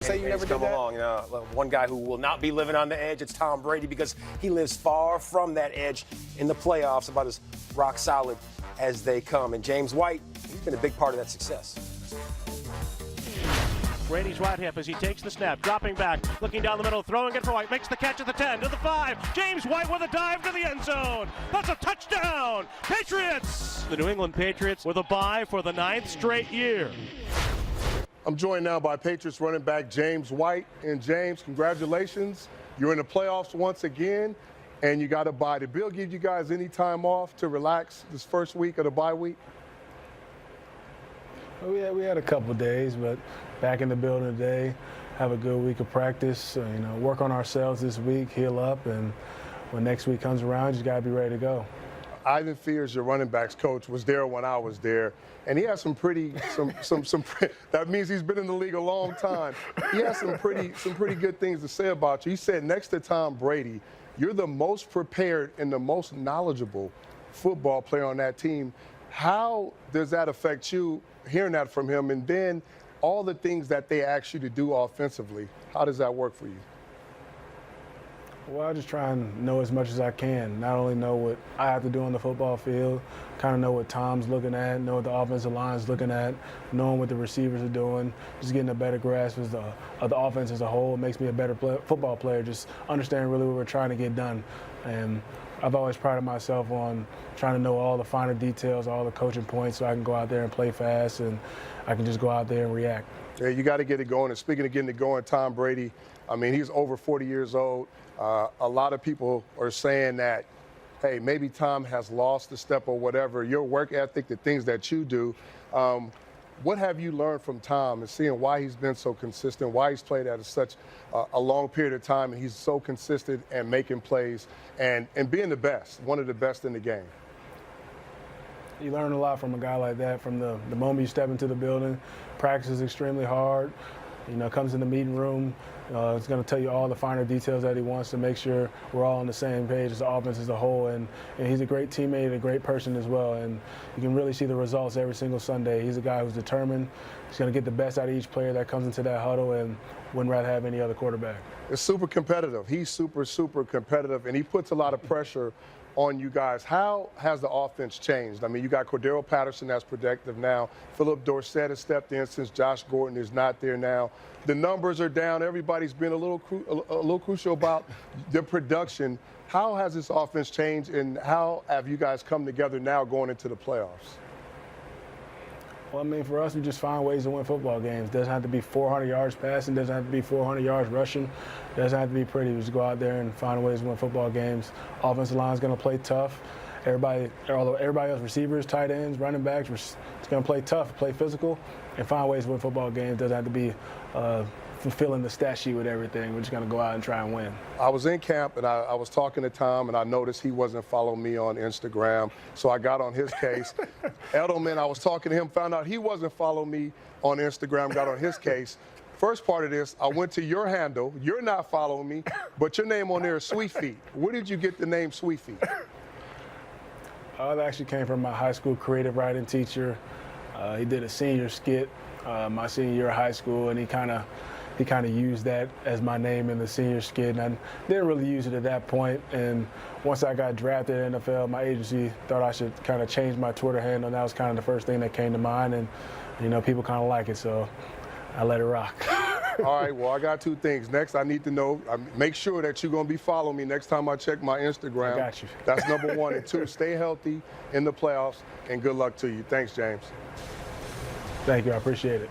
Say you never did that? Along. One guy who will not be living on the edge, it's Tom Brady, because he lives far from that edge in the playoffs, about as rock solid as they come. And James White, he's been a big part of that success. Brady's right hip as he takes the snap, dropping back, looking down the middle, throwing it for White, makes the catch at the 10, to the 5. James White with a dive to the end zone. That's a touchdown. Patriots! The New England Patriots with a bye for the 9th straight year. I'm joined now by Patriots running back James White. And James, congratulations. You're in the playoffs once again, and you got a bye. Did Bill give you guys any time off to relax this first week of the bye week? We had a couple days, but back in the building today, have a good week of practice, work on ourselves this week, heal up, and when next week comes around, you just got to be ready to go. Ivan Fears, your running backs coach, was there when I was there, and he has that means he's been in the league a long time. He has some pretty good things to say about you. He said next to Tom Brady, you're the most prepared and the most knowledgeable football player on that team. How does that affect you, hearing that from him, and then all the things that they ask you to do offensively? How does that work for you? Well, I just try and know as much as I can. Not only know what I have to do on the football field, kind of know what Tom's looking at, know what the offensive line's looking at, knowing what the receivers are doing, just getting a better grasp of the offense as a whole. It makes me a better football player, just understanding really what we're trying to get done. And I've always prided myself on trying to know all the finer details, all the coaching points, so I can go out there and play fast, and I can just go out there and react. Yeah, you got to get it going. And speaking of getting it going, Tom Brady, I mean, he's over 40 years old. A lot of people are saying that, hey, maybe Tom has lost a step or whatever. Your work ethic, the things that you do. What have you learned from Tom and seeing why he's been so consistent, why he's played at such a long period of time, and he's so consistent and making plays and being the best, one of the best in the game? You learn a lot from a guy like that from the moment you step into the building. Practice is extremely hard. Comes in the meeting room. It's going to tell you all the finer details that he wants to make sure we're all on the same page as the offense as a whole. And he's a great teammate, a great person as well. And you can really see the results every single Sunday. He's a guy who's determined. He's going to get the best out of each player that comes into that huddle and wouldn't rather have any other quarterback. It's super competitive. He's super, super competitive, and he puts a lot of pressure on you guys. How has the offense changed? I mean, you got Cordero Patterson that's productive now. Philip Dorsett has stepped in since Josh Gordon is not there now. The numbers are down. Everybody's been a little crucial about the production. How has this offense changed, and how have you guys come together now going into the playoffs? Well, I mean, for us, we just find ways to win football games. Doesn't have to be 400 yards passing. Doesn't have to be 400 yards rushing. Doesn't have to be pretty. We just go out there and find ways to win football games. Offensive line's going to play tough. Everybody else, receivers, tight ends, running backs, it's going to play tough, play physical, and find ways to win football games. Doesn't have to be fulfilling the stat sheet with everything. We're just going to go out and try and win. I was in camp, and I was talking to Tom, and I noticed he wasn't following me on Instagram, so I got on his case. Edelman, I was talking to him, found out he wasn't following me on Instagram, got on his case. First part of this, I went to your handle. You're not following me, but your name on there is Sweet Feet. Where did you get the name Sweet Feet? It actually came from my high school creative writing teacher. He did a senior skit my senior year of high school, and he kind of used that as my name in the senior skit, and I didn't really use it at that point. And once I got drafted in the NFL, my agency thought I should kind of change my Twitter handle, and that was kind of the first thing that came to mind. And people kind of like it, so I let it rock. All right, well, I got two things. Next, I need to know, make sure that you're going to be following me next time I check my Instagram. I got you. That's number one. And two, stay healthy in the playoffs, and good luck to you. Thanks, James. Thank you. I appreciate it.